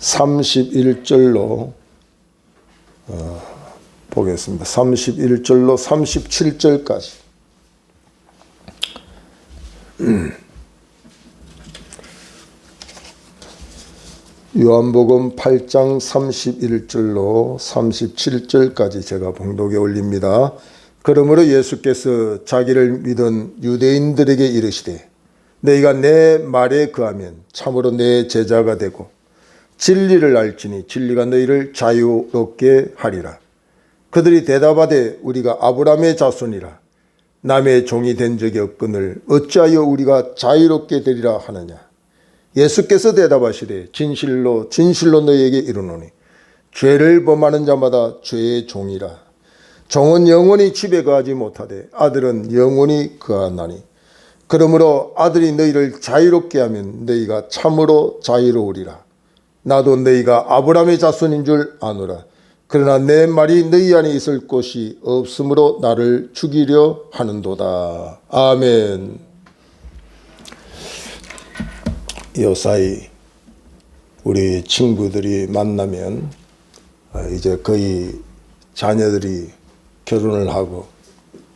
31절로 보겠습니다. 31절로 37절까지. 요한복음 8장 31절로 37절까지 제가 봉독에 올립니다. 그러므로 예수께서 자기를 믿은 유대인들에게 이르시되 너희가 내 말에 거하면 참으로 내 제자가 되고 진리를 알지니 진리가 너희를 자유롭게 하리라. 그들이 대답하되 우리가 아브라함의 자손이라 남의 종이 된 적이 없거늘 어찌하여 우리가 자유롭게 되리라 하느냐. 예수께서 대답하시되 진실로 진실로 너희에게 이르노니 죄를 범하는 자마다 죄의 종이라. 종은 영원히 집에 거하지 못하되 아들은 영원히 거하나니 그러므로 아들이 너희를 자유롭게 하면 너희가 참으로 자유로우리라. 나도 너희가 아브라함의 자손인 줄 아노라. 그러나 내 말이 너희 안에 있을 곳이 없으므로 나를 죽이려 하는도다. 아멘. 요사이 우리 친구들이 만나면 이제 거의 자녀들이 결혼을 하고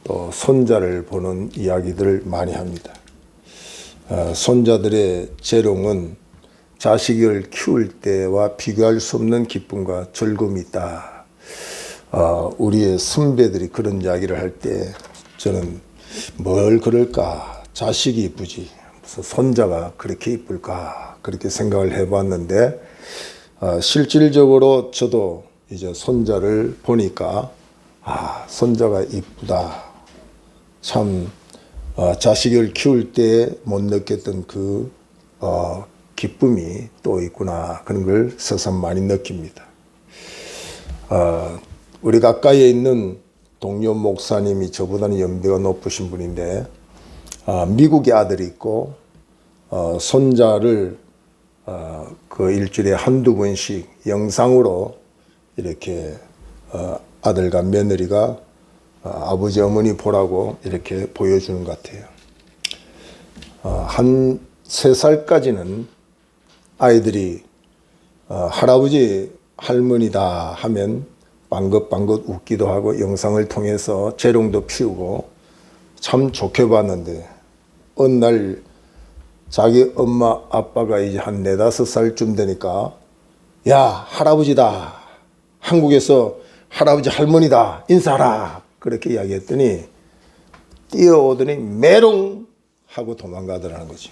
또 손자를 보는 이야기들을 많이 합니다. 손자들의 재롱은 자식을 키울 때와 비교할 수 없는 기쁨과 즐거움이 있다. 우리의 선배들이 그런 이야기를 할 때 저는 뭘 그럴까? 자식이 이쁘지 무슨 손자가 그렇게 이쁠까? 그렇게 생각을 해봤는데 실질적으로 저도 이제 손자를 보니까 손자가 이쁘다. 참 자식을 키울 때 못 느꼈던 그 기쁨이 또 있구나. 그런 걸 새삼 많이 느낍니다. 우리 가까이에 있는 동료 목사님이 저보다는 연배가 높으신 분인데 미국에 아들이 있고 손자를 그 일주일에 한두 번씩 영상으로 이렇게 아들과 며느리가 아버지 어머니 보라고 이렇게 보여주는 것 같아요. 한 3살까지는 아이들이 할아버지 할머니다 하면 방긋방긋 웃기도 하고 영상을 통해서 재롱도 피우고 참 좋게 봤는데 어느 날 자기 엄마 아빠가 이제 한 4-5살쯤 되니까 야 할아버지다, 한국에서 할아버지 할머니다 인사하라 그렇게 이야기했더니 뛰어오더니 메롱 하고 도망가더라는 거지.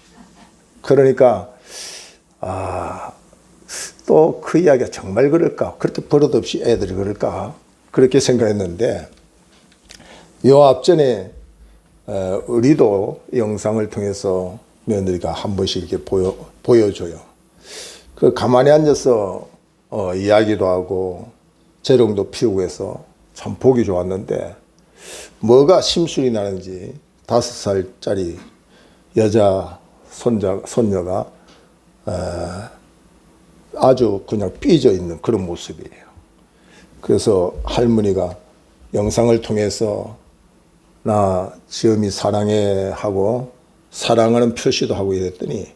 그러니까 또 그 이야기가 정말 그럴까? 그렇게 버릇없이 애들이 그럴까? 그렇게 생각했는데 요 앞전에 우리도 영상을 통해서 며느리가 한 번씩 이렇게 보여줘요. 그 가만히 앉아서 이야기도 하고 재롱도 피우고 해서 참 보기 좋았는데 뭐가 심술이 나는지 5살짜리 여자 손녀가 아주 그냥 삐져 있는 그런 모습이에요. 그래서 할머니가 영상을 통해서 나 지엄이 사랑해 하고 사랑하는 표시도 하고 이랬더니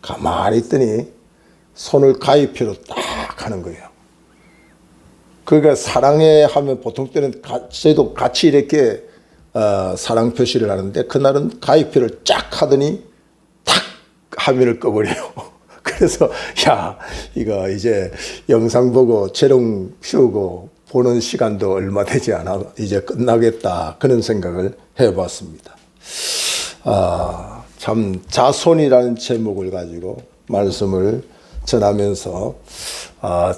가만히 있더니 손을 가위표로 딱 하는 거예요. 그러니까 사랑해 하면 보통 때는 저도 같이 이렇게 사랑 표시를 하는데 그날은 가위표를 쫙 하더니 탁 화면을 꺼버려요. 그래서 야 이거 이제 영상 보고 재롱 피우고 보는 시간도 얼마 되지 않아 이제 끝나겠다 그런 생각을 해봤습니다. 참 자손이라는 제목을 가지고 말씀을 전하면서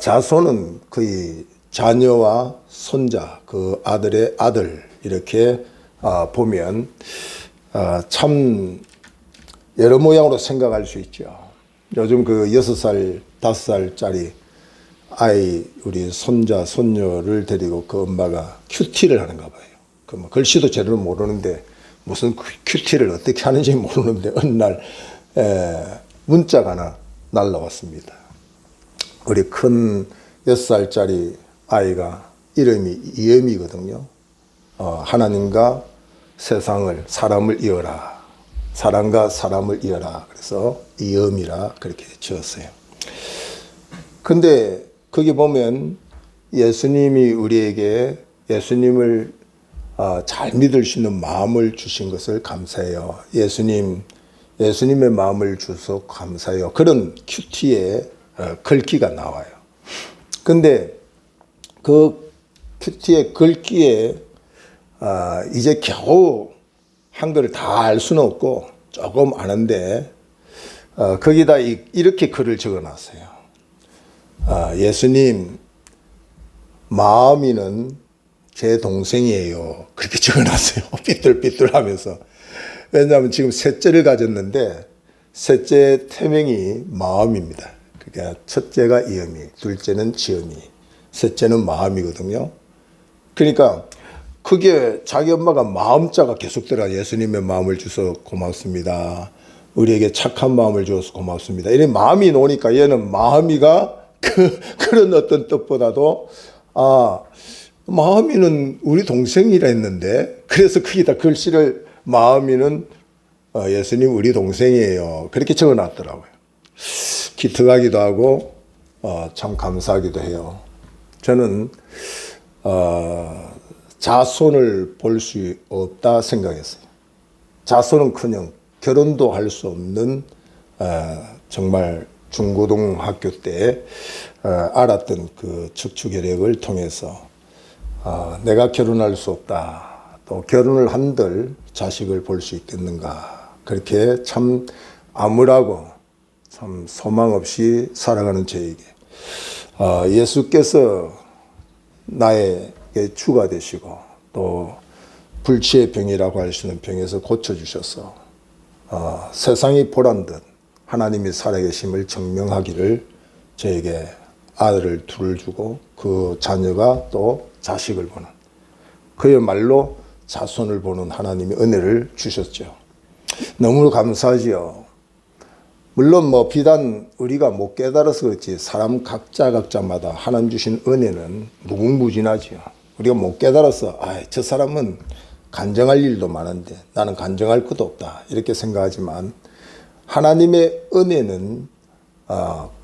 자손은 거의 자녀와 손자 그 아들의 아들 이렇게 보면 참 여러 모양으로 생각할 수 있죠. 요즘 그 6살, 5살짜리 아이, 우리 손자, 손녀를 데리고 그 엄마가 큐티를 하는가 봐요. 그 뭐 글씨도 제대로 모르는데 무슨 큐티를 어떻게 하는지 모르는데 어느 날 문자가 하나 날라왔습니다. 우리 큰 6살짜리 아이가 이름이 이엄이거든요. 하나님과 세상을, 사람을 이어라. 사람과 사람을 이어라. 그래서 이엄이라 그렇게 지었어요. 근데 거기 보면 예수님이 우리에게 예수님을 잘 믿을 수 있는 마음을 주신 것을 감사해요. 예수님의 마음을 주셔서 감사해요. 그런 큐티에 글귀가 나와요. 근데 그 큐티의 글귀에 이제 겨우 한글을 다 알 수는 없고 조금 아는데 거기다 이렇게 글을 적어놨어요. 예수님, 마음이는 제 동생이에요. 그렇게 적어놨어요. 삐뚤삐뚤하면서. 왜냐하면 지금 셋째를 가졌는데 셋째 태명이 마음입니다. 그러니까 첫째가 이음이, 둘째는 지음이, 셋째는 마음이거든요. 그러니까 그게 자기 엄마가 마음자가 계속 들어가. 예수님의 마음을 주셔서 고맙습니다. 우리에게 착한 마음을 주셔서 고맙습니다. 이런 마음이 나오니까 얘는 마음이가 그런 어떤 뜻보다도 마음이는 우리 동생이라 했는데, 그래서 거기다 글씨를 마음이는 예수님 우리 동생이에요. 그렇게 적어놨더라고요. 기특하기도 하고 참 감사하기도 해요. 저는 자손을 볼 수 없다 생각했어요. 자손은커녕 결혼도 할 수 없는 정말 중고등학교 때 알았던 그 척추결핵을 통해서 내가 결혼할 수 없다. 또 결혼을 한들 자식을 볼 수 있겠는가. 그렇게 참 암울하고 참 소망 없이 살아가는 저에게 예수께서 나에게 주가 되시고 또 불치의 병이라고 할 수 있는 병에서 고쳐주셔서 세상이 보란 듯 하나님이 살아계심을 증명하기를 저에게 아들을 둘을 주고 그 자녀가 또 자식을 보는, 그야말로 자손을 보는 하나님의 은혜를 주셨죠. 너무 감사하지요. 물론 비단 우리가 못 깨달아서 그렇지 사람 각자마다 하나님 주신 은혜는 무궁무진하지요. 우리가 못 깨달아서 저 사람은 간증할 일도 많은데 나는 간증할 것도 없다 이렇게 생각하지만, 하나님의 은혜는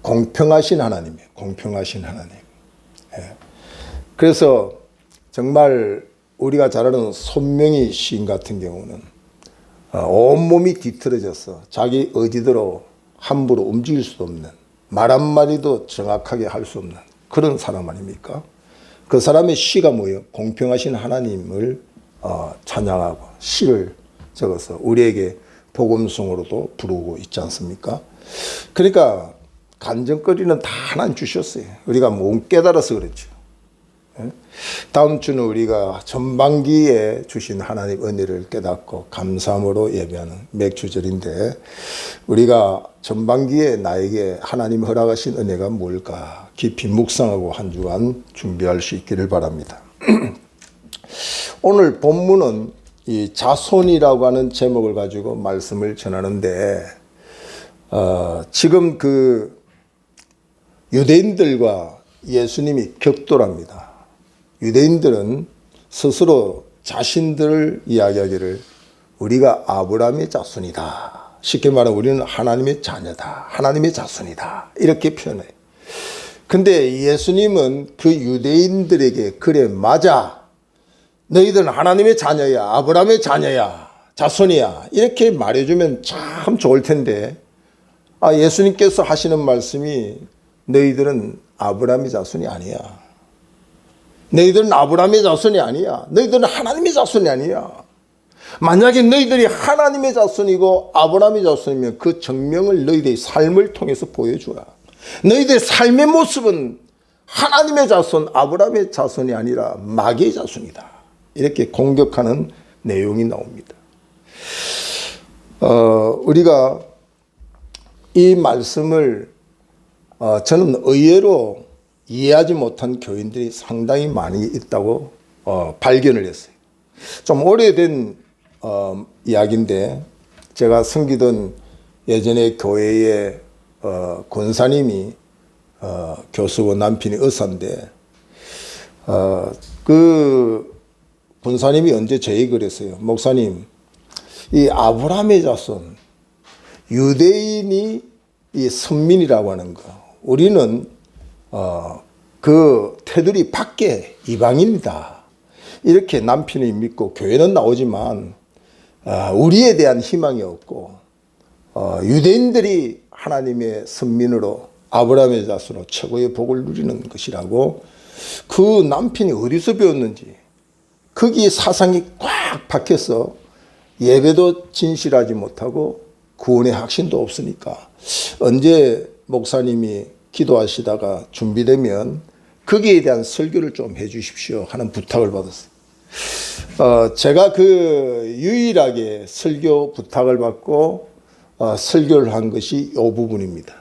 공평하신 하나님이에요. 공평하신 하나님. 그래서 정말 우리가 잘 아는 손명희 시인 같은 경우는 온몸이 뒤틀어져서 자기 의지대로 함부로 움직일 수 없는, 말 한마디도 정확하게 할 수 없는 그런 사람 아닙니까? 그 사람의 시가 뭐예요? 공평하신 하나님을 찬양하고 시를 적어서 우리에게 복음송으로도 부르고 있지 않습니까? 그러니까 간증거리는 다 하나님 주셨어요. 우리가 못 깨달아서 그렇죠. 다음 주는 우리가 전반기에 주신 하나님 은혜를 깨닫고 감사함으로 예배하는 맥주절인데, 우리가 전반기에 나에게 하나님 허락하신 은혜가 뭘까 깊이 묵상하고 한 주간 준비할 수 있기를 바랍니다. 오늘 본문은 이 자손이라고 하는 제목을 가지고 말씀을 전하는데, 지금 그 유대인들과 예수님이 격돌합니다. 유대인들은 스스로 자신들을 이야기하기를 우리가 아브라함의 자손이다. 쉽게 말하면 우리는 하나님의 자녀다. 하나님의 자손이다. 이렇게 표현해요. 근데 예수님은 그 유대인들에게 그래 맞아. 너희들은 하나님의 자녀야. 아브라함의 자녀야. 자손이야. 이렇게 말해주면 참 좋을 텐데 예수님께서 하시는 말씀이 너희들은 아브라함의 자손이 아니야. 너희들은 아브라함의 자손이 아니야. 너희들은 하나님의 자손이 아니야. 만약에 너희들이 하나님의 자손이고 아브라함의 자손이면 그 증명을 너희들의 삶을 통해서 보여주라. 너희들의 삶의 모습은 하나님의 자손, 아브라함의 자손이 아니라 마귀의 자손이다. 이렇게 공격하는 내용이 나옵니다. 우리가 이 말씀을 저는 의외로 이해하지 못한 교인들이 상당히 많이 있다고 발견을 했어요. 좀 오래된 이야기인데, 제가 섬기던 예전에 교회의 권사님이 교수고 남편이 의사인데, 그 권사님이 언제 저에게 그랬어요. 목사님, 이 아브라함의 자손, 유대인이 이 선민이라고 하는 거, 우리는 그 테두리 밖에 이방인이다. 이렇게 남편이 믿고 교회는 나오지만 우리에 대한 희망이 없고 유대인들이 하나님의 선민으로 아브라함의 자손으로 최고의 복을 누리는 것이라고 그 남편이 어디서 배웠는지 거기에 사상이 꽉 박혀서 예배도 진실하지 못하고 구원의 확신도 없으니까 언제 목사님이 기도하시다가 준비되면 거기에 대한 설교를 좀 해 주십시오 하는 부탁을 받았어요. 제가 그 유일하게 설교 부탁을 받고 설교를 한 것이 이 부분입니다.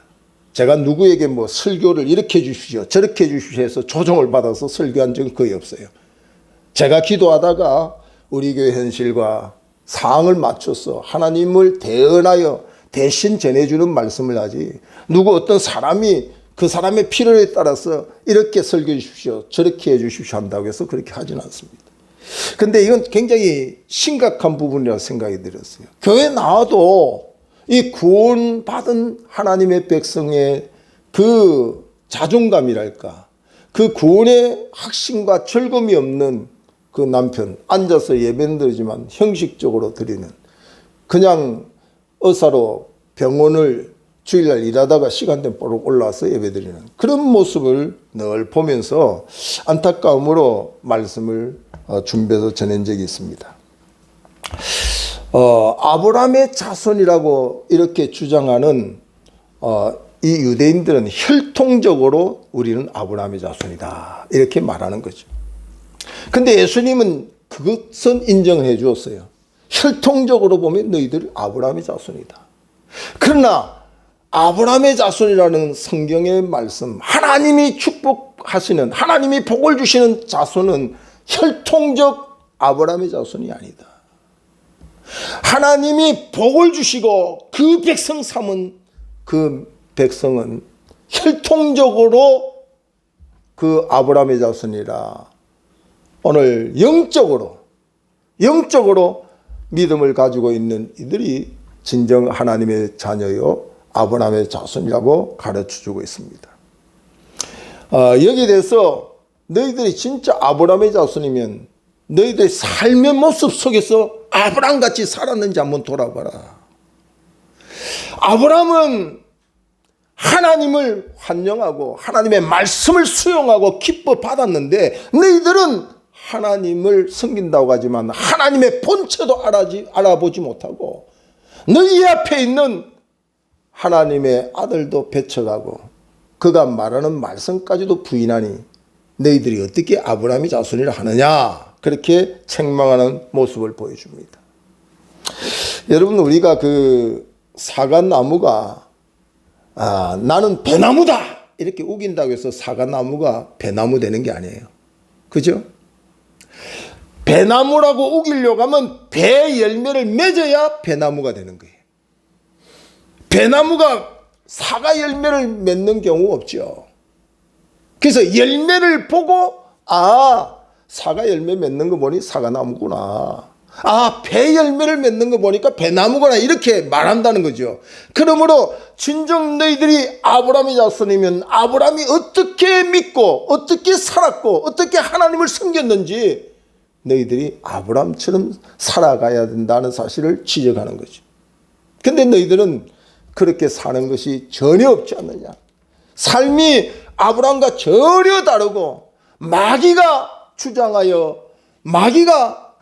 제가 누구에게 뭐 설교를 이렇게 해 주십시오 저렇게 해 주십시오 해서 조정을 받아서 설교한 적은 거의 없어요. 제가 기도하다가 우리 교회 현실과 상황을 맞춰서 하나님을 대언하여 대신 전해주는 말씀을 하지 누구 어떤 사람이 그 사람의 필요에 따라서 이렇게 설교해 주십시오 저렇게 해 주십시오 한다고 해서 그렇게 하지는 않습니다. 근데 이건 굉장히 심각한 부분이라고 생각이 들었어요. 교회 나와도 이 구원받은 하나님의 백성의 그 자존감이랄까 그 구원의 확신과 즐거움이 없는 그 남편 앉아서 예배는 드리지만 형식적으로 드리는 그냥 의사로 병원을 주일날 일하다가 시간 되면 뽀록 올라와서 예배드리는 그런 모습을 늘 보면서 안타까움으로 말씀을 준비해서 전한 적이 있습니다. 아브라함의 자손이라고 이렇게 주장하는 이 유대인들은 혈통적으로 우리는 아브라함의 자손이다 이렇게 말하는 거죠. 근데 예수님은 그것은 인정을 해 주었어요. 혈통적으로 보면 너희들 아브라함의 자손이다. 그러나 아브라함의 자손이라는 성경의 말씀 하나님이 축복하시는 하나님이 복을 주시는 자손은 혈통적 아브라함의 자손이 아니다. 하나님이 복을 주시고 그 백성 삼은 그 백성은 혈통적으로 그 아브라함의 자손이라 오늘 영적으로 믿음을 가지고 있는 이들이 진정 하나님의 자녀요 아브라함의 자손이라고 가르쳐주고 있습니다. 여기에 대해서 너희들이 진짜 아브라함의 자손이면 너희들의 삶의 모습 속에서 아브라함같이 살았는지 한번 돌아봐라. 아브라함은 하나님을 환영하고 하나님의 말씀을 수용하고 기뻐 받았는데 너희들은 하나님을 섬긴다고 하지만 하나님의 본체도 알아보지 못하고 너희 앞에 있는 하나님의 아들도 배척하고 그가 말하는 말씀까지도 부인하니 너희들이 어떻게 아브라함의 자손이라 하느냐 그렇게 책망하는 모습을 보여줍니다. 여러분 우리가 그 사과나무가 나는 배나무다 이렇게 우긴다고 해서 사과나무가 배나무 되는 게 아니에요. 그죠? 배나무라고 우기려고 하면 배 열매를 맺어야 배나무가 되는 거예요. 배나무가 사과 열매를 맺는 경우 없죠. 그래서 열매를 보고 사과 열매 맺는 거 보니 사과나무구나. 배 열매를 맺는 거 보니까 배나무구나 이렇게 말한다는 거죠. 그러므로 진정 너희들이 아브라함의 자손이면 아브라함이 어떻게 믿고 어떻게 살았고 어떻게 하나님을 섬겼는지 너희들이 아브라함처럼 살아가야 된다는 사실을 지적하는 거죠. 근데 너희들은 그렇게 사는 것이 전혀 없지 않느냐. 삶이 아브라함과 전혀 다르고 마귀가 주장하여 마귀가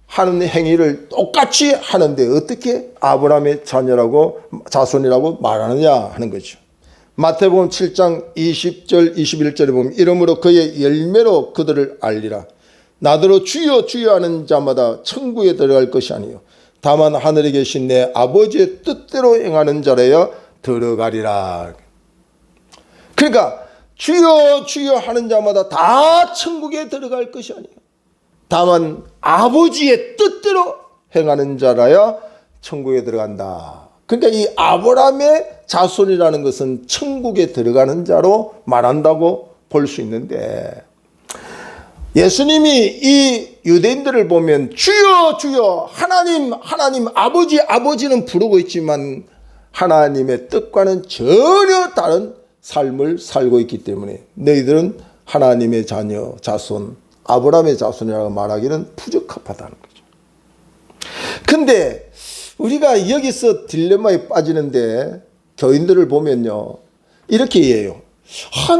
하는 행위를 똑같이 하는데 어떻게 아브라함의 자손이라고 말하느냐 하는 거죠. 마태복음 7장 20절 21절에 보면 이러므로 그의 열매로 그들을 알리라. 나더러 주여 주여 하는 자마다 천국에 들어갈 것이 아니요 다만 하늘에 계신 내 아버지의 뜻대로 행하는 자라야 들어가리라. 그러니까 주여 주여 하는 자마다 다 천국에 들어갈 것이 아니에요. 다만 아버지의 뜻대로 행하는 자라야 천국에 들어간다. 그러니까 이 아브라함의 자손이라는 것은 천국에 들어가는 자로 말한다고 볼 수 있는데 예수님이 이 유대인들을 보면 주여 주여 하나님 아버지는 부르고 있지만 하나님의 뜻과는 전혀 다른 삶을 살고 있기 때문에 너희들은 하나님의 자녀, 자손, 아브라함의 자손이라고 말하기는 부적합하다는 거죠. 근데 우리가 여기서 딜레마에 빠지는데 교인들을 보면요, 이렇게 이해해요.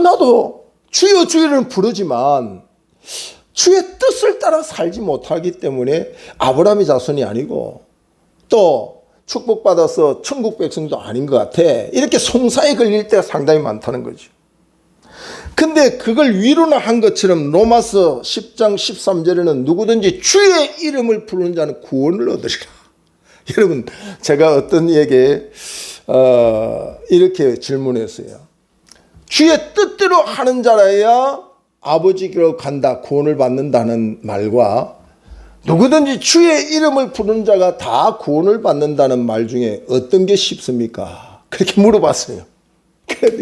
나도 주여 주여는 부르지만 주의 뜻을 따라 살지 못하기 때문에 아브라함의 자손이 아니고 또 축복받아서 천국 백성도 아닌 것 같아. 이렇게 송사에 걸릴 때가 상당히 많다는 거죠. 근데 그걸 위로한 것처럼 로마서 10장 13절에는 누구든지 주의 이름을 부르는 자는 구원을 얻으리라. 여러분, 제가 어떤 이에게 이렇게 질문했어요. 주의 뜻대로 하는 자라야 아버지께로 간다, 구원을 받는다는 말과 누구든지 주의 이름을 부르는 자가 다 구원을 받는다는 말 중에 어떤 게 쉽습니까? 그렇게 물어봤어요.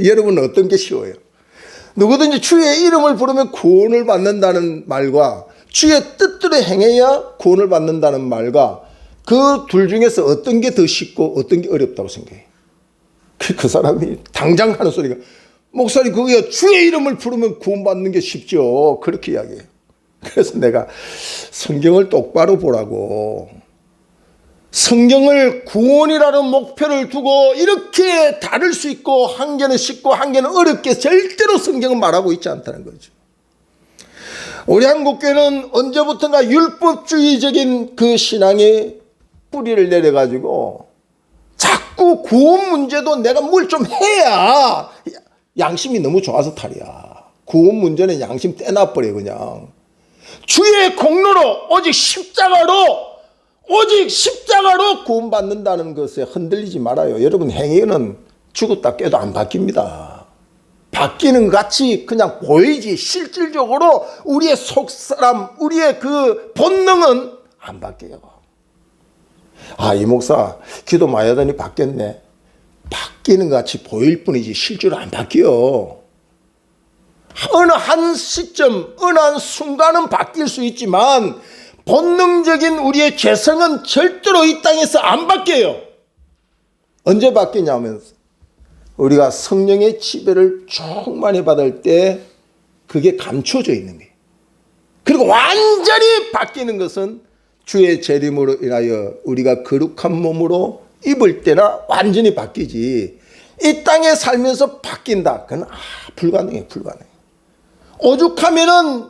여러분은 어떤 게 쉬워요? 누구든지 주의 이름을 부르면 구원을 받는다는 말과 주의 뜻대로 행해야 구원을 받는다는 말과 그 둘 중에서 어떤 게 더 쉽고 어떤 게 어렵다고 생각해요? 그 사람이 당장 하는 소리가, 목사님, 그게 주의 이름을 부르면 구원받는 게 쉽죠. 그렇게 이야기해요. 그래서 내가 성경을 똑바로 보라고, 성경을 구원이라는 목표를 두고 이렇게 다를 수 있고 한 개는 쉽고 한 개는 어렵게 절대로 성경은 말하고 있지 않다는 거죠. 우리 한국교회는 언제부턴가 율법주의적인 그 신앙에 뿌리를 내려가지고 자꾸 구원 문제도 내가 뭘 좀 해야, 양심이 너무 좋아서 탈이야. 구원 문제는 양심 떼놔버려. 그냥 주의 공로로 오직 십자가로 구원받는다는 것에 흔들리지 말아요. 여러분, 행위는 죽었다 깨도 안 바뀝니다. 바뀌는 것 같이 그냥 보이지 실질적으로 우리의 속사람, 우리의 그 본능은 안 바뀌어요. 이 목사 기도 많이 하더니 바뀌었네. 바뀌는 것 같이 보일 뿐이지 실제로 안 바뀌어. 어느 한 시점, 어느 한 순간은 바뀔 수 있지만 본능적인 우리의 죄성은 절대로 이 땅에서 안 바뀌어요. 언제 바뀌냐면 우리가 성령의 지배를 충만히 받을 때 그게 감춰져 있는 거예요. 그리고 완전히 바뀌는 것은 주의 재림으로 인하여 우리가 거룩한 몸으로 입을 때나 완전히 바뀌지, 이 땅에 살면서 바뀐다, 그건 불가능해. 오죽하면은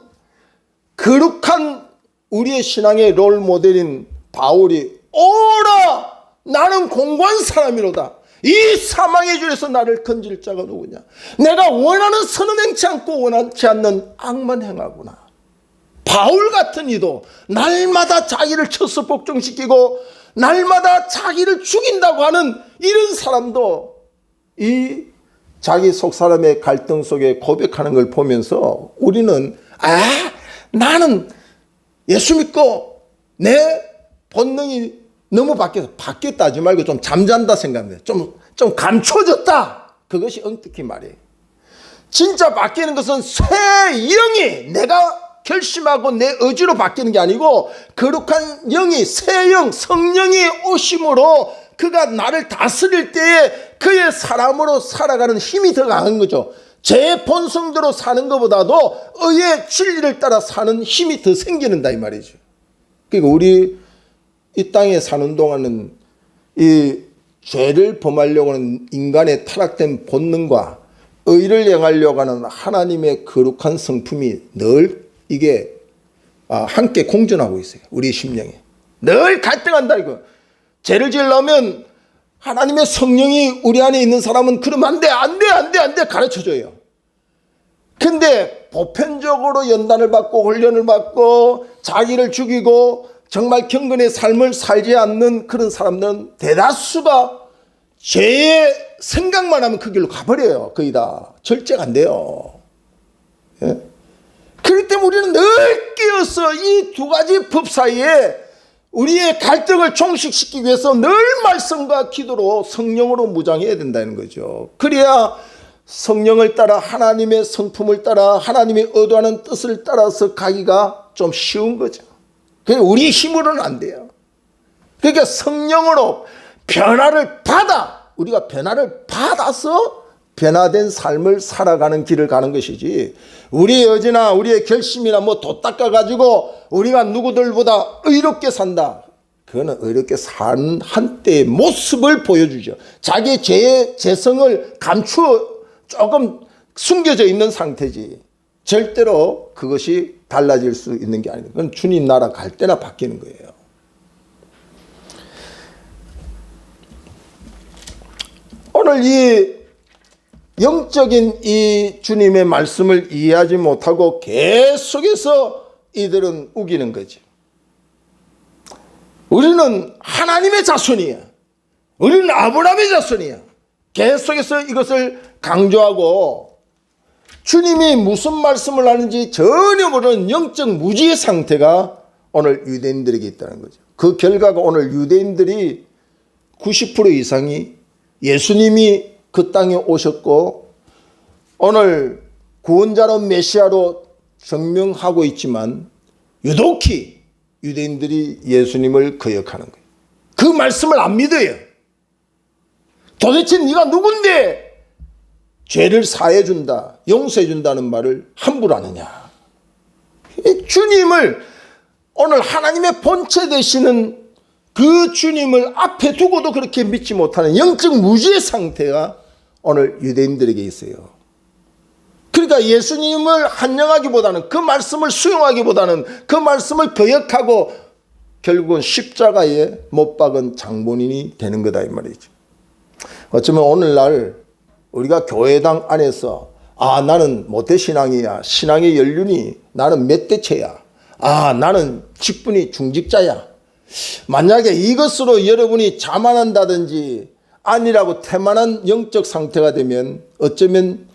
거룩한 우리의 신앙의 롤 모델인 바울이 오라 나는 공고한 사람이로다, 이 사망의 줄에서 나를 건질 자가 누구냐, 내가 원하는 선은 행치 않고 원하지 않는 악만 행하구나. 바울 같은 이도 날마다 자기를 쳐서 복종시키고 날마다 자기를 죽인다고 하는 이런 사람도 이 자기 속사람의 갈등 속에 고백하는 걸 보면서 우리는 나는 예수 믿고 내 본능이 너무 바뀌었다 하지 말고 좀 잠잔다 생각합니다. 좀 감춰졌다. 그것이 엉뚱히 말이에요. 진짜 바뀌는 것은 새 영이 내가 결심하고 내 의지로 바뀌는 게 아니고 거룩한 영이, 새 영, 성령이 오심으로 그가 나를 다스릴 때에 그의 사람으로 살아가는 힘이 더 강한 거죠. 제 본성대로 사는 것보다도 의의 진리를 따라 사는 힘이 더 생기는다 이 말이죠. 그러니까 우리 이 땅에 사는 동안은 이 죄를 범하려고 하는 인간의 타락된 본능과 의를 행하려고 하는 하나님의 거룩한 성품이 늘 이게 함께 공존하고 있어요. 우리 심령에 늘 갈등한다 이거. 죄를 지으려면 하나님의 성령이 우리 안에 있는 사람은 그러면 안 돼 가르쳐줘요. 근데 보편적으로 연단을 받고 훈련을 받고 자기를 죽이고 정말 경건의 삶을 살지 않는 그런 사람들은 대다수가 죄의 생각만 하면 그 길로 가버려요. 거의 다 절제가 안 돼요. 예? 그렇기 때문에 우리는 늘 끼어서 이 두 가지 법 사이에 우리의 갈등을 종식시키기 위해서 늘 말씀과 기도로 성령으로 무장해야 된다는 거죠. 그래야 성령을 따라 하나님의 성품을 따라 하나님이 의도하는 뜻을 따라서 가기가 좀 쉬운 거죠. 그게 우리 힘으로는 안 돼요. 그러니까 성령으로 변화를 받아 우리가 변화를 받아서 변화된 삶을 살아가는 길을 가는 것이지, 우리의 의지나 우리의 결심이나 뭐 도 닦아가지고 우리가 누구들보다 의롭게 산다. 그거는 의롭게 산 한때의 모습을 보여주죠. 자기의 죄의 재성을 감추어 조금 숨겨져 있는 상태지, 절대로 그것이 달라질 수 있는 게 아닙니다. 그건 주님 나라 갈 때나 바뀌는 거예요. 오늘 이 영적인 이 주님의 말씀을 이해하지 못하고 계속해서 이들은 우기는 거지. 우리는 하나님의 자손이야. 우리는 아브라함의 자손이야. 계속해서 이것을 강조하고 주님이 무슨 말씀을 하는지 전혀 모르는 영적 무지의 상태가 오늘 유대인들에게 있다는 거죠. 그 결과가 오늘 유대인들이 90% 이상이 예수님이 그 땅에 오셨고 오늘 구원자로 메시아로 증명하고 있지만 유독히 유대인들이 예수님을 거역하는 거예요. 그 말씀을 안 믿어요. 도대체 네가 누군데 죄를 사해준다, 용서해준다는 말을 함부로 하느냐. 주님을, 오늘 하나님의 본체 되시는 그 주님을 앞에 두고도 그렇게 믿지 못하는 영적 무지의 상태가 오늘 유대인들에게 있어요. 그러니까 예수님을 환영하기보다는, 그 말씀을 수용하기보다는 그 말씀을 거역하고 결국은 십자가에 못 박은 장본인이 되는 거다 이 말이죠. 어쩌면 오늘날 우리가 교회당 안에서 나는 모태신앙이야, 신앙의 연륜이 나는 몇 대체야, 나는 직분이 중직자야, 만약에 이것으로 여러분이 자만한다든지 아니라고 태만한 영적 상태가 되면 어쩌면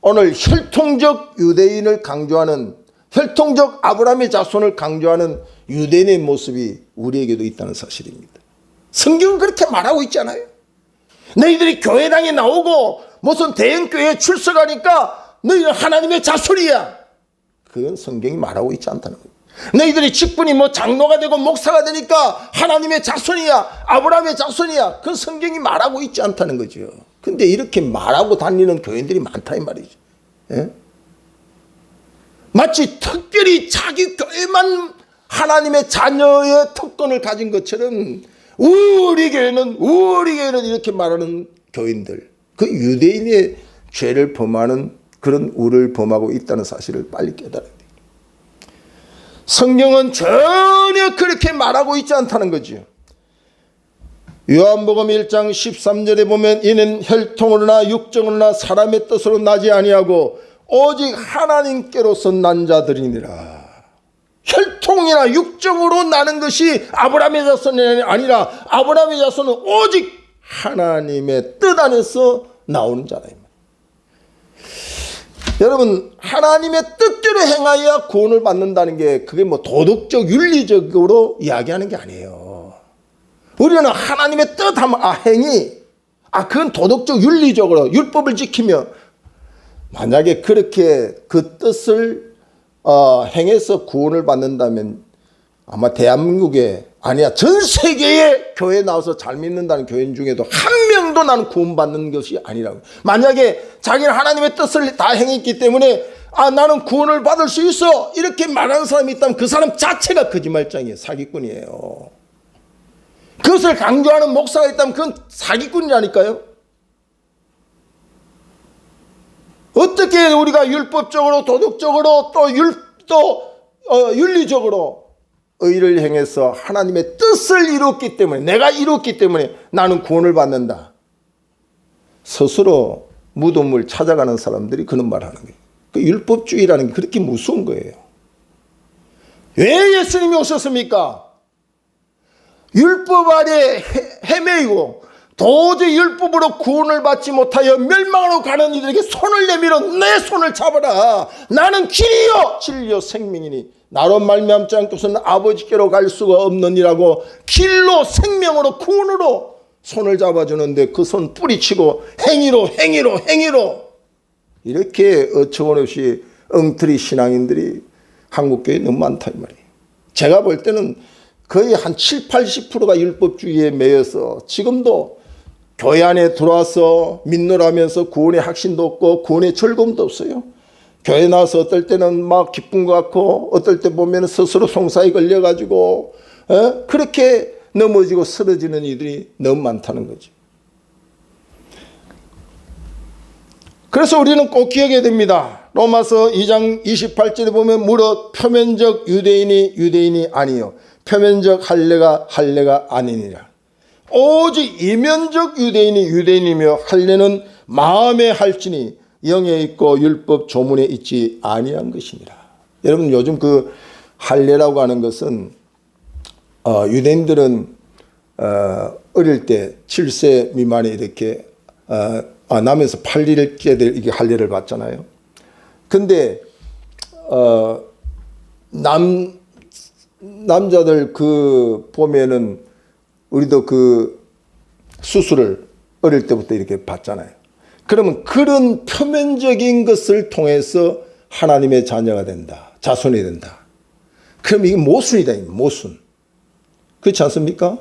오늘 혈통적 유대인을 강조하는, 혈통적 아브라함의 자손을 강조하는 유대인의 모습이 우리에게도 있다는 사실입니다. 성경은 그렇게 말하고 있잖아요. 너희들이 교회당에 나오고 무슨 대형교회에 출석하니까 너희는 하나님의 자손이야. 그건 성경이 말하고 있지 않다는 거예요. 너희들이 직분이 뭐 장로가 되고 목사가 되니까 하나님의 자손이야, 아브라함의 자손이야. 그건 성경이 말하고 있지 않다는 거죠. 근데 이렇게 말하고 다니는 교인들이 많다 이 말이죠. 예? 마치 특별히 자기 교회만 하나님의 자녀의 특권을 가진 것처럼 우리 교회는 이렇게 말하는 교인들, 그 유대인의 죄를 범하는 그런 우를 범하고 있다는 사실을 빨리 깨달아야 돼요. 성경은 전혀 그렇게 말하고 있지 않다는 거죠. 요한복음 1장 13절에 보면 이는 혈통으로나 육정으로나 사람의 뜻으로 나지 아니하고 오직 하나님께로서 난 자들이니라. 혈통이나 육정으로 나는 것이 아브라함의 자손이 아니라 아브라함의 자손은 오직 하나님의 뜻 안에서 나오는 자다. 여러분, 하나님의 뜻대로 행하여야 구원을 받는다는 게 그게 뭐 도덕적 윤리적으로 이야기하는 게 아니에요. 우리는 하나님의 뜻하면 행위, 그건 도덕적 윤리적으로 율법을 지키며, 만약에 그렇게 그 뜻을 행해서 구원을 받는다면 아마 대한민국에, 아니야 전 세계의 교회에 나와서 잘 믿는다는 교인 중에도 한 명도 나는 구원받는 것이 아니라고. 만약에 자기는 하나님의 뜻을 다 행했기 때문에 나는 구원을 받을 수 있어 이렇게 말하는 사람이 있다면 그 사람 자체가 거짓말장이에요. 사기꾼이에요. 그것을 강조하는 목사가 있다면 그건 사기꾼이라니까요. 어떻게 우리가 율법적으로 도덕적으로 또 윤리적으로 의를 행해서 하나님의 뜻을 이뤘기 때문에, 내가 이뤘기 때문에 나는 구원을 받는다. 스스로 무덤을 찾아가는 사람들이 그런 말을 하는 거예요. 그 율법주의라는 게 그렇게 무서운 거예요. 왜 예수님이 오셨습니까? 율법 아래 헤매이고 도저히 율법으로 구원을 받지 못하여 멸망으로 가는 이들에게 손을 내밀어 내 손을 잡아라. 나는 길이요 진리요 생명이니 나로 말미암지 않고서는 아버지께로 갈 수가 없느니라고 길로 생명으로 구원으로 손을 잡아주는데 그 손 뿌리치고 행위로 이렇게 어처구니없이 엉터리 신앙인들이 한국교회에 너무 많다 이 말이에요. 제가 볼 때는 거의 한 70, 80%가 율법주의에 매여서 지금도 교회 안에 들어와서 믿노라면서 구원의 확신도 없고 구원의 즐거움도 없어요. 교회 나와서 어떨 때는 막 기쁜 것 같고 어떨 때 보면 스스로 송사에 걸려가지고 그렇게 넘어지고 쓰러지는 이들이 너무 많다는 거죠. 그래서 우리는 꼭 기억해야 됩니다. 로마서 2장 28절에 보면 무릇 표면적 유대인이 아니요 표면적 할례가 아니니라. 오직 이면적 유대인이며 할례는 마음에 할지니 영에 있고 율법 조문에 있지 아니한 것이니라. 여러분 요즘 그 할례라고 하는 것은 유대인들은 어릴 때 7세 미만에 이렇게 나면서 8일째 이게 할례를 받잖아요. 근데 남자들 그 보면은 우리도 그 수술을 어릴 때부터 이렇게 받잖아요. 그러면 그런 표면적인 것을 통해서 하나님의 자녀가 된다. 자손이 된다. 그럼 이게 모순이다. 모순. 그렇지 않습니까?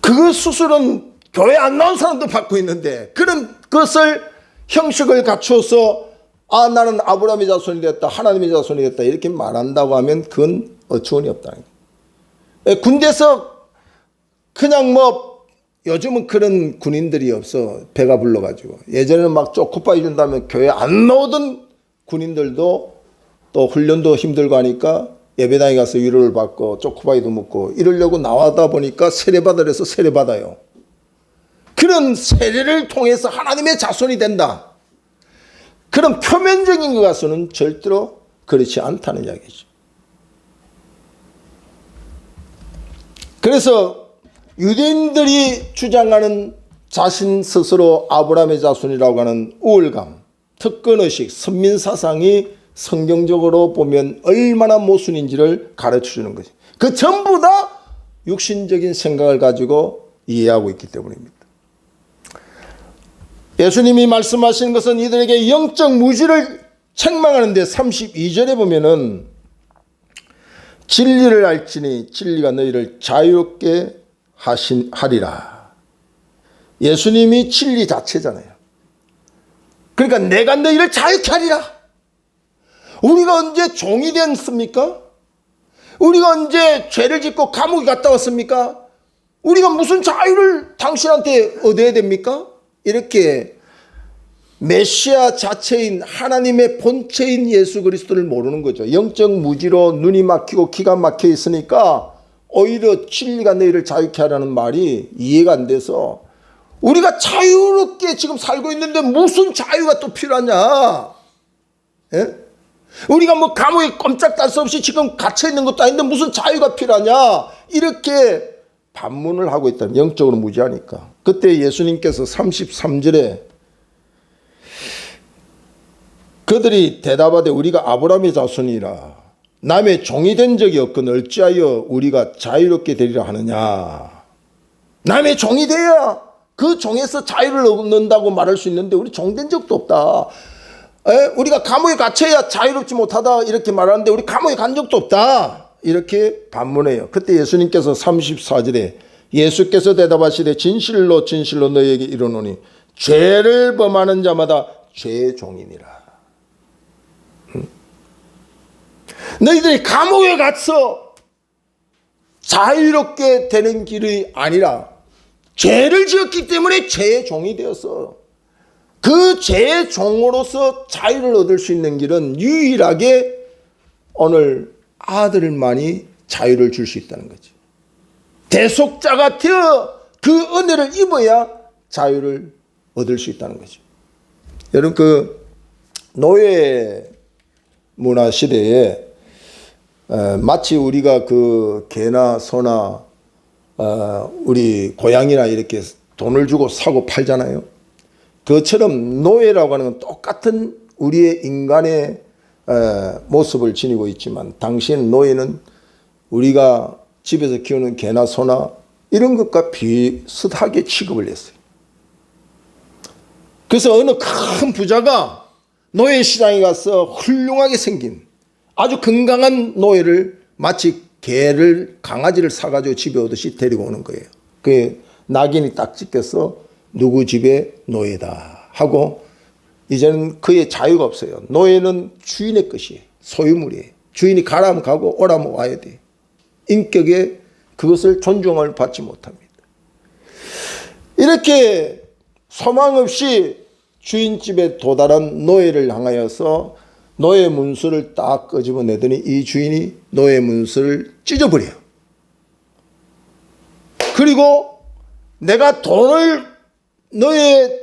그 수술은 교회 안 나온 사람도 받고 있는데 그런 것을 형식을 갖추어서 나는 아브라함의 자손이 됐다. 하나님의 자손이 됐다. 이렇게 말한다고 하면 그건 어처구니 없다는 거예요. 군대에서 그냥 요즘은 그런 군인들이 없어. 배가 불러가지고. 예전에는 막 쪼코파이 준다면 교회 안 나오던 군인들도 또 훈련도 힘들고 하니까 예배당에 가서 위로를 받고 쪼코파이도 먹고 이러려고 나와다 보니까 세례받으래서 세례받아요. 그런 세례를 통해서 하나님의 자손이 된다. 그런 표면적인 것 같아서는 절대로 그렇지 않다는 이야기죠. 그래서 유대인들이 주장하는 자신 스스로 아브라함의 자손이라고 하는 우월감, 특권의식, 선민사상이 성경적으로 보면 얼마나 모순인지를 가르쳐주는 거죠. 그 전부 다 육신적인 생각을 가지고 이해하고 있기 때문입니다. 예수님이 말씀하시는 것은 이들에게 영적 무지를 책망하는데 32절에 보면은 진리를 알지니 진리가 너희를 자유롭게 하리라. 예수님이 진리 자체잖아요. 그러니까 내가 너희를 자유케 하리라. 우리가 언제 종이 됐습니까? 우리가 언제 죄를 짓고 감옥에 갔다 왔습니까? 우리가 무슨 자유를 당신한테 얻어야 됩니까? 이렇게 메시아 자체인 하나님의 본체인 예수 그리스도를 모르는 거죠. 영적 무지로 눈이 막히고 기가 막혀 있으니까 오히려 진리가 너희를 자유케 하라는 말이 이해가 안 돼서 우리가 자유롭게 지금 살고 있는데 무슨 자유가 또 필요하냐? 예? 우리가 감옥에 꼼짝달 수 없이 지금 갇혀 있는 것도 아닌데 무슨 자유가 필요하냐? 이렇게 반문을 하고 있다는, 영적으로 무지하니까. 그때 예수님께서 33절에 그들이 대답하되 우리가 아브라함의 자손이라 남의 종이 된 적이 없거늘 어찌하여 우리가 자유롭게 되리라 하느냐. 남의 종이 돼야 그 종에서 자유를 얻는다고 말할 수 있는데 우리 종 된 적도 없다. 우리가 감옥에 갇혀야 자유롭지 못하다 이렇게 말하는데 우리 감옥에 간 적도 없다. 이렇게 반문해요. 그때 예수님께서 34절에 예수께서 대답하시되 진실로 진실로 너희에게 이르노니 죄를 범하는 자마다 죄의 종이니라. 너희들이 감옥에 가서 자유롭게 되는 길이 아니라 죄를 지었기 때문에 죄의 종이 되었어. 그 죄의 종으로서 자유를 얻을 수 있는 길은 유일하게 오늘 아들만이 자유를 줄 수 있다는 거죠. 대속자가 되어 그 은혜를 입어야 자유를 얻을 수 있다는 거죠. 여러분 그 노예 문화 시대에 마치 우리가 그 개나 소나 우리 고양이나 이렇게 돈을 주고 사고 팔잖아요. 그것처럼 노예라고 하는 건 똑같은 우리의 인간의 모습을 지니고 있지만 당시에는 노예는 우리가 집에서 키우는 개나 소나 이런 것과 비슷하게 취급을 했어요. 그래서 어느 큰 부자가 노예 시장에 가서 훌륭하게 생긴 아주 건강한 노예를 마치 개를 강아지를 사가지고 집에 오듯이 데리고 오는 거예요. 그 낙인이 딱 찍혀서 누구 집의 노예다 하고 이제는 그의 자유가 없어요. 노예는 주인의 것이에요. 소유물이에요. 주인이 가라면 가고 오라면 와야 돼. 인격에 그것을 존중을 받지 못합니다. 이렇게 소망 없이 주인집에 도달한 노예를 향하여서 노예 문수를 딱 끄집어내더니 이 주인이 노예 문수를 찢어버려요. 그리고 내가 돈을 너의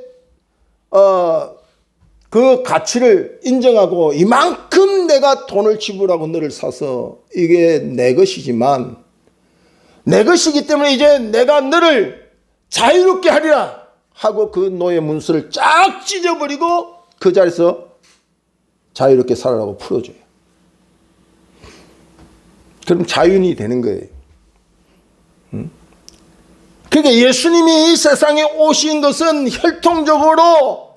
그 가치를 인정하고 이만큼 내가 돈을 지불하고 너를 사서 이게 내 것이지만 내 것이기 때문에 이제 내가 너를 자유롭게 하리라 하고 그 노예 문수를 쫙 찢어버리고 그 자리에서 자유롭게 살아라고 풀어줘요. 그럼 자유인이 되는 거예요. 그러니까 예수님이 이 세상에 오신 것은 혈통적으로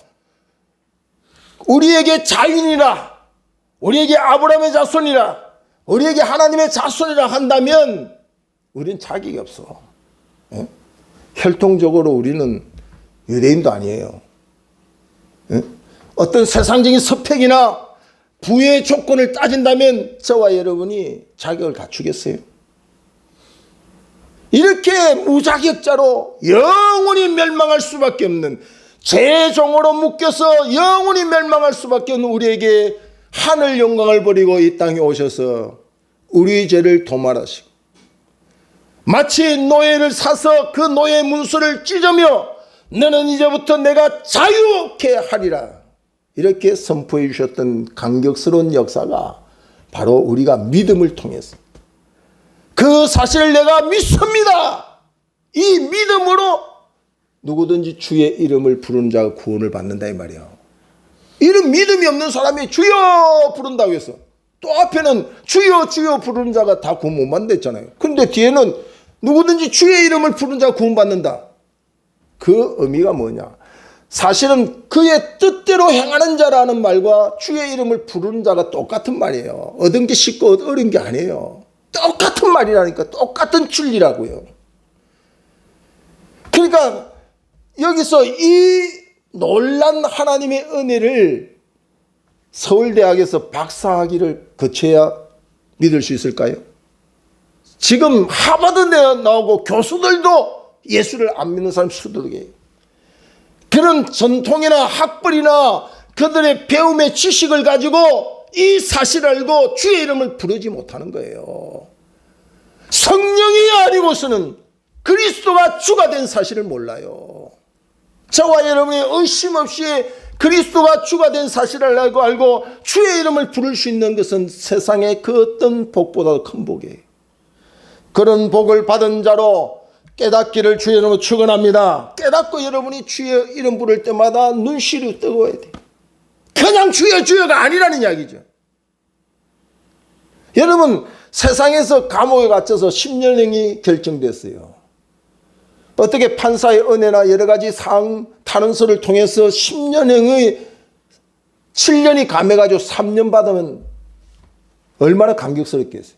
우리에게 자유인이라, 우리에게 아브라함의 자손이라, 우리에게 하나님의 자손이라 한다면 우리는 자격이 없어. 예? 혈통적으로 우리는 유대인도 아니에요. 예? 어떤 세상적인 스펙이나 부의 조건을 따진다면 저와 여러분이 자격을 갖추겠어요? 이렇게 무자격자로 영원히 멸망할 수밖에 없는 죄종으로 묶여서 영원히 멸망할 수밖에 없는 우리에게 하늘 영광을 버리고 이 땅에 오셔서 우리의 죄를 도말하시고 마치 노예를 사서 그 노예 문수를 찢으며 너는 이제부터 내가 자유케 하리라 이렇게 선포해 주셨던 감격스러운 역사가 바로 우리가 믿음을 통해서 그 사실을 내가 믿습니다. 이 믿음으로 누구든지 주의 이름을 부르는 자가 구원을 받는다 이 말이야. 이런 믿음이 없는 사람이 주여 부른다고 해서 또 앞에는 주여 주여 부르는 자가 다 구원 못 받는다 했잖아요. 그런데 뒤에는 누구든지 주의 이름을 부르는 자가 구원 받는다. 그 의미가 뭐냐? 사실은 그의 뜻대로 행하는 자라는 말과 주의 이름을 부르는 자가 똑같은 말이에요. 얻은 게 쉽고 어려운 게 아니에요. 똑같은 말이라니까. 똑같은 진리라고요. 그러니까 여기서 이 놀란 하나님의 은혜를 서울대학에서 박사학위를 거쳐야 믿을 수 있을까요? 지금 하버드 나오고 교수들도 예수를 안 믿는 사람 수두룩이에요. 그런 전통이나 학벌이나 그들의 배움의 지식을 가지고 이 사실을 알고 주의 이름을 부르지 못하는 거예요. 성령이 아니고서는 그리스도가 주가 된 사실을 몰라요. 저와 여러분이 의심 없이 그리스도가 주가 된 사실을 알고 주의 이름을 부를 수 있는 것은 세상의 그 어떤 복보다 큰 복이에요. 그런 복을 받은 자로 깨닫기를 주의 이름으로 축원합니다. 깨닫고 여러분이 주의 이름 부를 때마다 눈시리 뜨거워야 돼요. 그냥 주여 주여가 아니라는 이야기죠. 여러분 세상에서 감옥에 갇혀서 10년형이 결정됐어요. 어떻게 판사의 은혜나 여러 가지 사항 탄원서를 통해서 10년형의 7년이 감해가지고 3년 받으면 얼마나 감격스럽겠어요.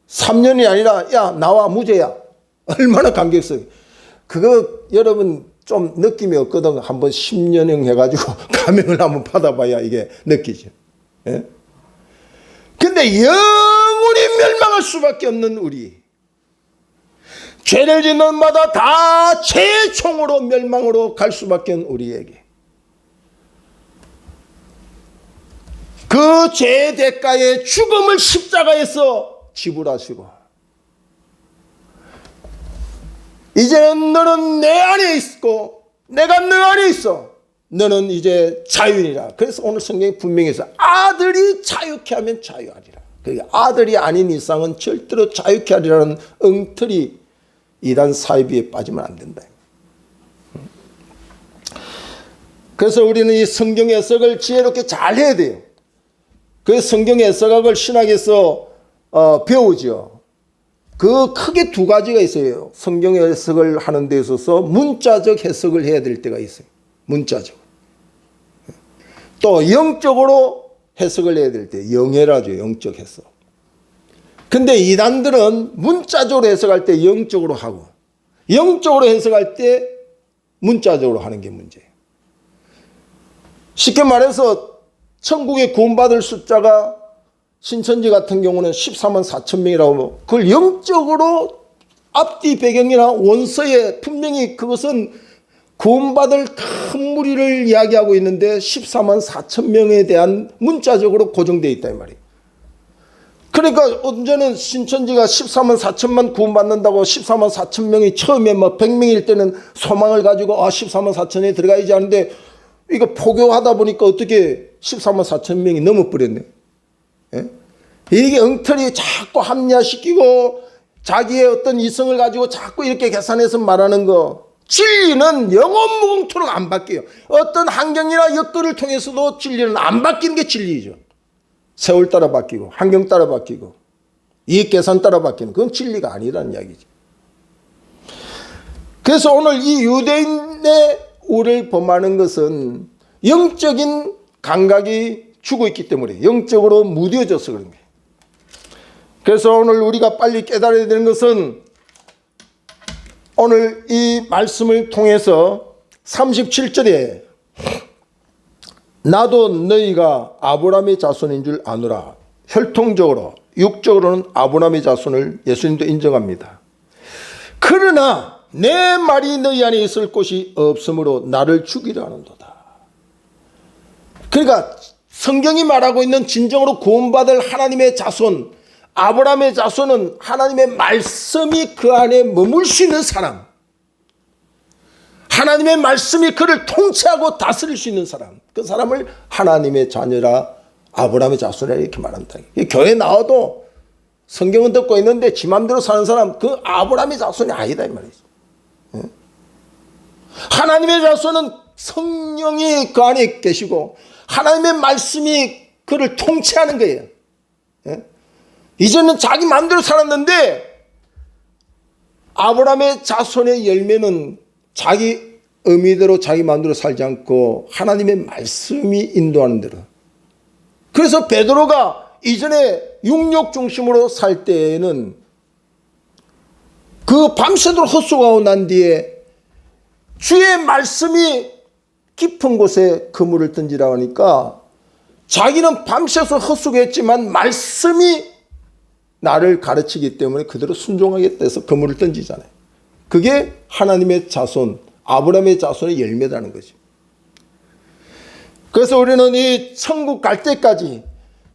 3년이 아니라 야 나와 무죄야. 얼마나 감격스러워요. 그거 여러분 좀 느낌이 없거든. 한번 10년형 해가지고 감형을 한번 받아봐야 이게 느끼죠. 예? 근데 영원히 멸망할 수밖에 없는 우리. 죄를 짓는 마다 다 죄총으로 멸망으로 갈 수밖에 없는 우리에게. 그 죄의 대가에 죽음을 십자가에서 지불하시고 이제는 너는 내 안에 있고 내가 너 안에 있어. 너는 이제 자유인이라. 그래서 오늘 성경이 분명히 해서 아들이 자유케 하면 자유하리라. 아들이 아닌 이상은 절대로 자유케 하리라는 엉터리 이단 사이비에 빠지면 안 된다. 그래서 우리는 이 성경 해석을 지혜롭게 잘 해야 돼요. 그 성경 해석학을 신학에서 배우죠. 그 크게 두 가지가 있어요. 성경 해석을 하는 데 있어서 문자적 해석을 해야 될 때가 있어요. 문자적. 또 영적으로 해석을 해야 될 때 영해라죠. 영적 해석. 근데 이단들은 문자적으로 해석할 때 영적으로 하고 영적으로 해석할 때 문자적으로 하는 게 문제예요. 쉽게 말해서 천국에 구원받을 숫자가 신천지 같은 경우는 14만 4천 명이라고, 그걸 영적으로 앞뒤 배경이나 원서에 분명히 그것은 구원받을 큰 무리를 이야기하고 있는데 14만 4천 명에 대한 문자적으로 고정되어 있다 이 말이에요. 그러니까 언제는 신천지가 14만 4천만 구원받는다고 14만 4천 명이 처음에 뭐 100명일 때는 소망을 가지고 14만 4천에 들어가야지 하는데, 이거 포교하다 보니까 어떻게 14만 4천 명이 넘어버렸네. 예? 이게 엉터리 자꾸 합리화시키고 자기의 어떤 이성을 가지고 자꾸 이렇게 계산해서 말하는 거. 진리는 영원 무궁토록 안 바뀌어요. 어떤 환경이나 여건을 통해서도 진리는 안 바뀌는 게 진리죠. 세월 따라 바뀌고 환경 따라 바뀌고 이익 계산 따라 바뀌는, 그건 진리가 아니라는 이야기죠. 그래서 오늘 이 유대인의 우를 범하는 것은 영적인 감각이 죽어 있기 때문에, 영적으로 무뎌져서 그런 거예요. 그래서 오늘 우리가 빨리 깨달아야 되는 것은, 오늘 이 말씀을 통해서 37절에 나도 너희가 아브라함의 자손인 줄 아노라. 혈통적으로 육적으로는 아브라함의 자손을 예수님도 인정합니다. 그러나 내 말이 너희 안에 있을 곳이 없으므로 나를 죽이려 하는도다. 그러니까 성경이 말하고 있는 진정으로 구원받을 하나님의 자손, 아브라함의 자손은 하나님의 말씀이 그 안에 머물 수 있는 사람, 하나님의 말씀이 그를 통치하고 다스릴 수 있는 사람, 그 사람을 하나님의 자녀라, 아브라함의 자손이라 이렇게 말한다. 교회 나와도 성경은 듣고 있는데 지 맘대로 사는 사람, 그 아브라함의 자손이 아니다 이 말이죠. 하나님의 자손은 성령이 그 안에 계시고 하나님의 말씀이 그를 통치하는 거예요. 이제는 자기 마음대로 살았는데, 아브라함의 자손의 열매는 자기 의미대로 자기 마음대로 살지 않고 하나님의 말씀이 인도하는 대로. 그래서 베드로가 이전에 육력 중심으로 살 때에는 그 밤새도록 헛수고하고 난 뒤에 주의 말씀이 깊은 곳에 그물을 던지라고 하니까 자기는 밤새서 헛수고했지만 말씀이 나를 가르치기 때문에 그대로 순종하겠다 해서 그물을 던지잖아요. 그게 하나님의 자손, 아브라함의 자손의 열매라는 거죠. 그래서 우리는 이 천국 갈 때까지,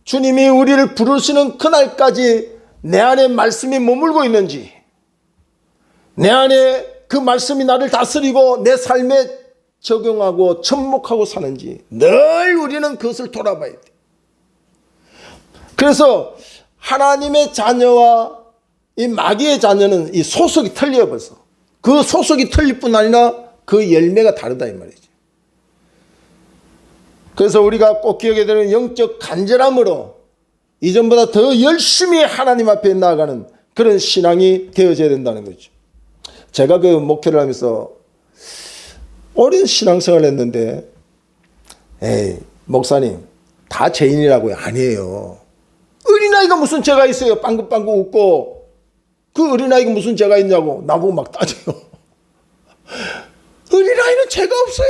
주님이 우리를 부르시는 그날까지 내 안에 말씀이 머물고 있는지, 내 안에 그 말씀이 나를 다스리고 내 삶에 적용하고 접목하고 사는지 늘 우리는 그것을 돌아봐야 돼. 그래서 하나님의 자녀와 이 마귀의 자녀는 이 소속이 틀려요. 벌써 그 소속이 틀릴 뿐 아니라 그 열매가 다르다 이 말이죠. 그래서 우리가 꼭 기억해야 되는, 영적 간절함으로 이전보다 더 열심히 하나님 앞에 나아가는 그런 신앙이 되어져야 된다는 거죠. 제가 그 목회를 하면서 오랜 신앙생활을 했는데, 에이 목사님 다 죄인이라고요? 아니에요. 어린아이가 무슨 죄가 있어요? 빵긋빵긋 웃고 그 어린아이가 무슨 죄가 있냐고 나보고 막 따져요. 어린아이는 죄가 없어요.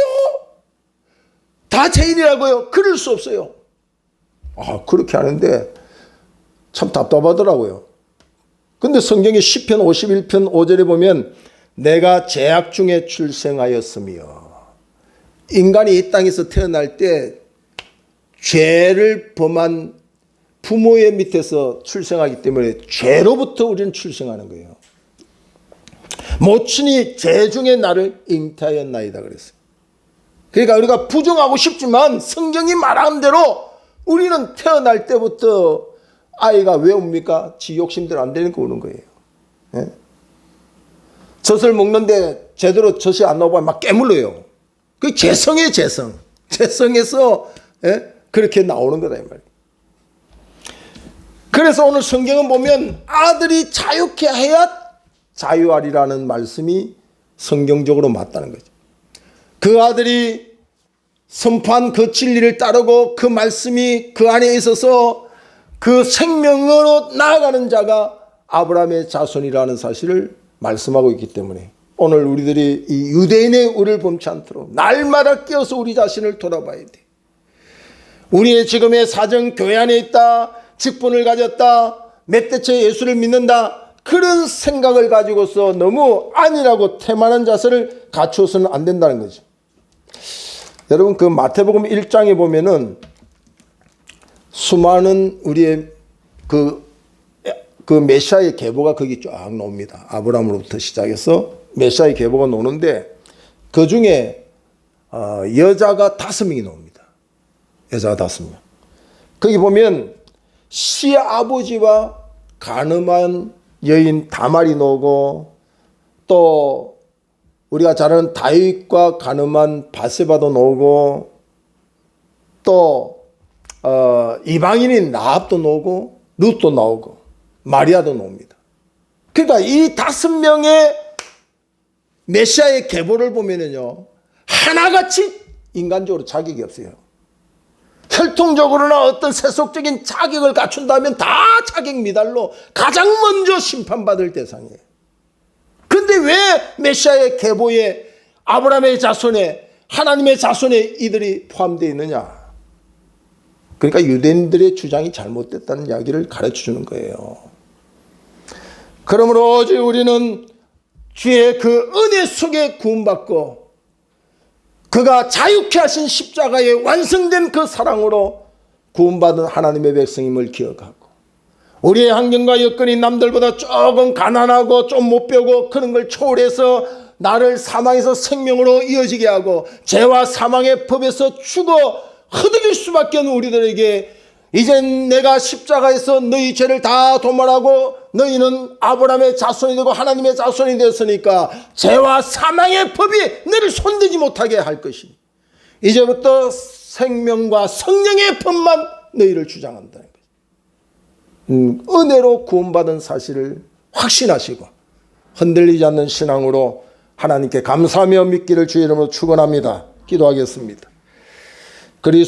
다 죄인이라고요? 그럴 수 없어요. 아, 그렇게 하는데 참 답답하더라고요. 근데 성경의 시편 51편 5절에 보면 내가 죄악 중에 출생하였으며, 인간이 이 땅에서 태어날 때 죄를 범한 부모의 밑에서 출생하기 때문에 죄로부터 우리는 출생하는 거예요. 모친이 죄 중에 나를 잉태하였나이다 그랬어요. 그러니까 우리가 부정하고 싶지만 성경이 말하는 대로 우리는 태어날 때부터 아이가 왜 옵니까? 지 욕심대로 안 되니까 오는 거예요. 예? 젖을 먹는데 제대로 젖이 안 나오면 막 깨물어요. 그 재성이에요, 재성. 재성에서 예? 그렇게 나오는 거다 이 말이에요. 그래서 오늘 성경은 보면 아들이 자유케 해야 자유하리라는 말씀이 성경적으로 맞다는 거죠. 그 아들이 선포한 그 진리를 따르고 그 말씀이 그 안에 있어서 그 생명으로 나아가는 자가 아브라함의 자손이라는 사실을 말씀하고 있기 때문에 오늘 우리들이 이 유대인의 우를 범치 않도록 날마다 깨어서 우리 자신을 돌아봐야 돼. 우리의 지금의 사정, 교회 안에 있다, 직분을 가졌다, 멧돼째 예수를 믿는다, 그런 생각을 가지고서 너무 아니라고 태만한 자세를 갖추어서는 안 된다는 거죠. 여러분, 그 마태복음 1장에 보면은 수많은 우리의 그 메시아의 계보가 거기 쫙 나옵니다. 아브라함으로부터 시작해서 메시아의 계보가 나오는데 그 중에 여자가 5명이 나옵니다. 여자가 5명. 거기 보면 시아버지와 간음한 여인 다말이 나오고, 또 우리가 잘 아는 다윗과 간음한 바세바도 나오고, 또 이방인인 라합도 나오고, 룻도 나오고, 마리아도 나옵니다. 그러니까 이 5명의 메시아의 계보를 보면은요, 하나같이 인간적으로 자격이 없어요. 혈통적으로나 어떤 세속적인 자격을 갖춘다면 다 자격 미달로 가장 먼저 심판받을 대상이에요. 그런데 왜 메시아의 계보에 아브라함의 자손에, 하나님의 자손에 이들이 포함되어 있느냐? 그러니까 유대인들의 주장이 잘못됐다는 이야기를 가르쳐주는 거예요. 그러므로 어제 우리는 주의 그 은혜 속에 구원받고 그가 자유케 하신 십자가의 완성된 그 사랑으로 구원받은 하나님의 백성임을 기억하고, 우리의 환경과 여건이 남들보다 조금 가난하고 좀 못 배우고 그런 걸 초월해서 나를 사망에서 생명으로 이어지게 하고 죄와 사망의 법에서 죽어 허덕일 수밖에 없는 우리들에게, 이젠 내가 십자가에서 너희 죄를 다 도말하고 너희는 아브라함의 자손이 되고 하나님의 자손이 되었으니까 죄와 사망의 법이 너를 손대지 못하게 할 것이니 이제부터 생명과 성령의 법만 너희를 주장한다는 거예요. 은혜로 구원받은 사실을 확신하시고 흔들리지 않는 신앙으로 하나님께 감사하며 믿기를 주의 이름으로 축원합니다. 기도하겠습니다.